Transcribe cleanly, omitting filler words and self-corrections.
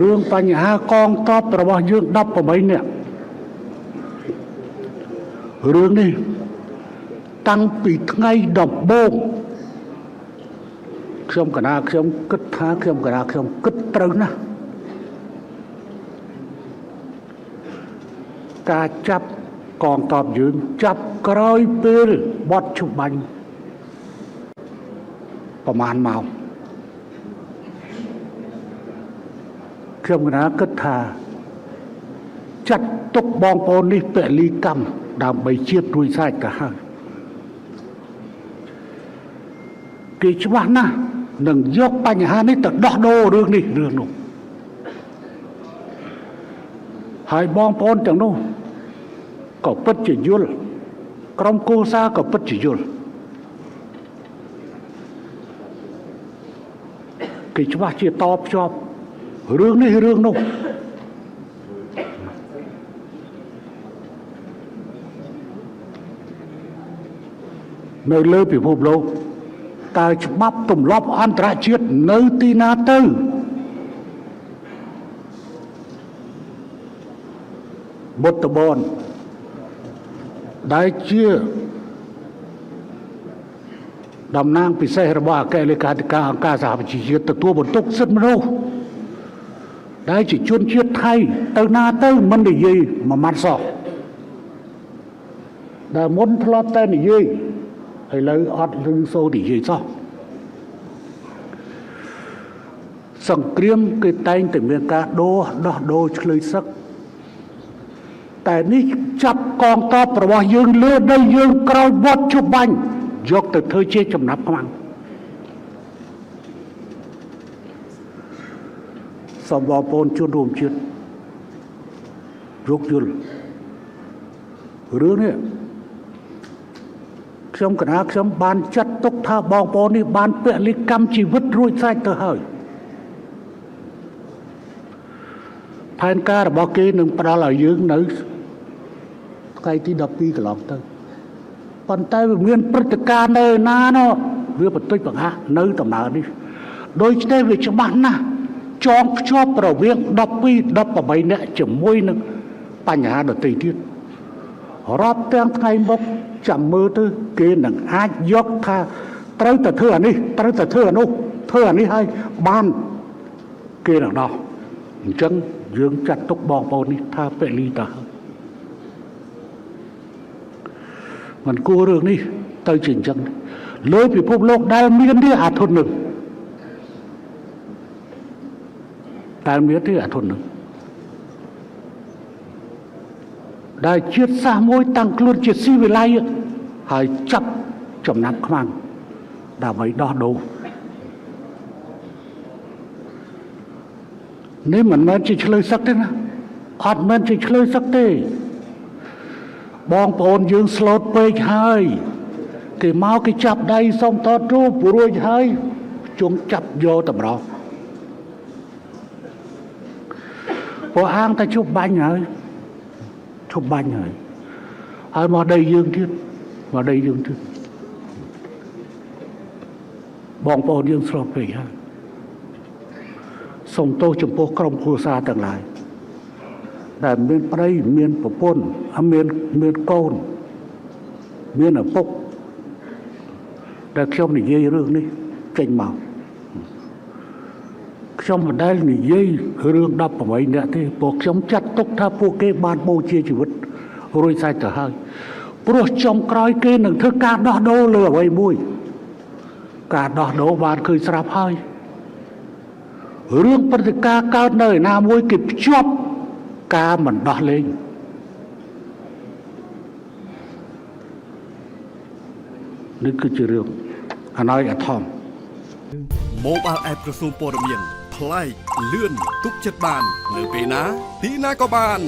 រឿងបញ្ហាកងទ័ពរបស់យើង18នាក់រឿងនេះតាំងពីថ្ងៃដំបូងខ្ញុំគណៈខ្ញុំគិតថាខ្ញុំគណៈខ្ញុំគិតត្រូវណាស់ការចាប់កងទ័ពយើងចាប់ក្រោយពេលបត់ជបាញ់ប្រមាណមកខ្ញុំគណៈគិតថាចាត់ទុកបងប្អូននេះពលីកម្មដើម្បីជាតិរួចស្រេចទៅហើយគេច្បាស់ណាស់នឹងយកបញ្ហានេះទៅដោះដូររឿងនេះរឿងនោះហើយបងប្អូនទាំងនោះក៏ពិតជាយល់ក្រុមគូសាក៏ពិតជាយល់គេច្បាស់ជាតបភ្ជាប់រឿងនេះរឿងនោះនៅលើពិភពលោកតើច្បាប់ទម្លាប់អន្តរជាតិនៅទីណាទៅបុត្របនដែលជាតំណាងពិសេសរបស់អគ្គលេខាធិការអង្គការសហប្រជាជាតិទទួលបន្ទុកសិទ្ធិមនុស្សដែលជាជនជាតិថៃទៅណាទៅមិននិយាយមួយម៉ាត់សោះដែលមុនធ្លាប់តែនិយាយឥឡូវអត់ឮសូរនិយាយសោះសង្គ្រាមគេតែងតែមានការដោះដូរឆ្លើយសឹកតែនេះចាប់កងទ័ពរបស់យើងលើដីយើងក្រោយបត់ជបាញ់យកទៅធ្វើជាចំណាប់ខ្មាំងសូមបងប្អូនជនរួមជាតិយកយល់រឿងនេះខ្ញុំគណៈខ្ញុំបានចាត់ទុកថាបងប្អូននេះបានពលិកម្មជីវិតរួចស្រេចទៅហើយផែនការរបស់គេនឹងផ្ដល់ឲ្យយើងនៅថ្ងៃទី12កន្លងទៅប៉ុន្តែវាមានព្រឹត្តិការណ៍នៅណានោះវាបន្តិចបង្ហាក់នៅដំណើរនេះដូច្នេះវាច្បាស់ណាស់ចងភ្ជាប់រវាង12 18នាក់ជាមួយនឹងបញ្ហាដទៃទៀតរាប់ទាំងថ្ងៃមុខចាំមើលទៅគេនឹងអាចយកថាត្រូវតែធ្វើអានេះត្រូវតែធ្វើអានោះធ្វើអានេះឲ្យបានគេនឹងដោះអញ្ចឹងយើងចាត់ទុកបងប្អូននេះថាពលីតាមិនគួររឿងនេះទៅជាអញ្ចឹងលើពិភពលោកដែលមាននេះអាធននឹងដែលមាននេះអាធននឹងដែលជាតិសាសន៍មួយតាំងខ្លួនជាស៊ីវិល័យហើយចាប់ចំណាប់ខ្មាំងដើម្បីដោះដូរនេះមិនមែនជាឆ្លើយសឹកទេណាអត់មែនជាឆ្លើយសឹកទេបងប្អូនយើងស្លូតពេកហើយគេមកគេចាប់ដៃសុំថតរូបរួចហើយជុំចាប់យកតម្រោះព្រោះអាងតែជប់បាញ់ហើយជប់បាញ់ហើយមកដីយើងទៀតមកដីយើងទៀតបងប្អូនយើងស្លូតពេកហើយសូមទោសចំពោះក្រុមគ្រួសារទាំងឡាយដែលមានប្តីមានប្រពន្ធមានកូនមានឪពុកដែលខ្ញុំនិយាយរឿងនេះចេញមកខ្ញុំមិនដែលនិយាយរឿង18នាក់ទេព្រោះខ្ញុំចាត់ទុកថាពួកគេបានបូជាជីវិតរួចស្រេចទៅហើយព្រោះចុងក្រោយគេនឹងធ្វើការដោះដូរលើអ្វីមួយការដោះដូរបានឃើញស្រាប់ហើយរឿងព្រឹត្តិការណ៍កើតនៅឯណាមួយគេភ្ជាប់ការមិនដោះលែងនេះគឺជារឿងអណយអធម Mobile App ក្រសួងព័ត៌មានប្លែកលឿនទុកចិត្តបាននៅពេលណាទីណាក៏បាន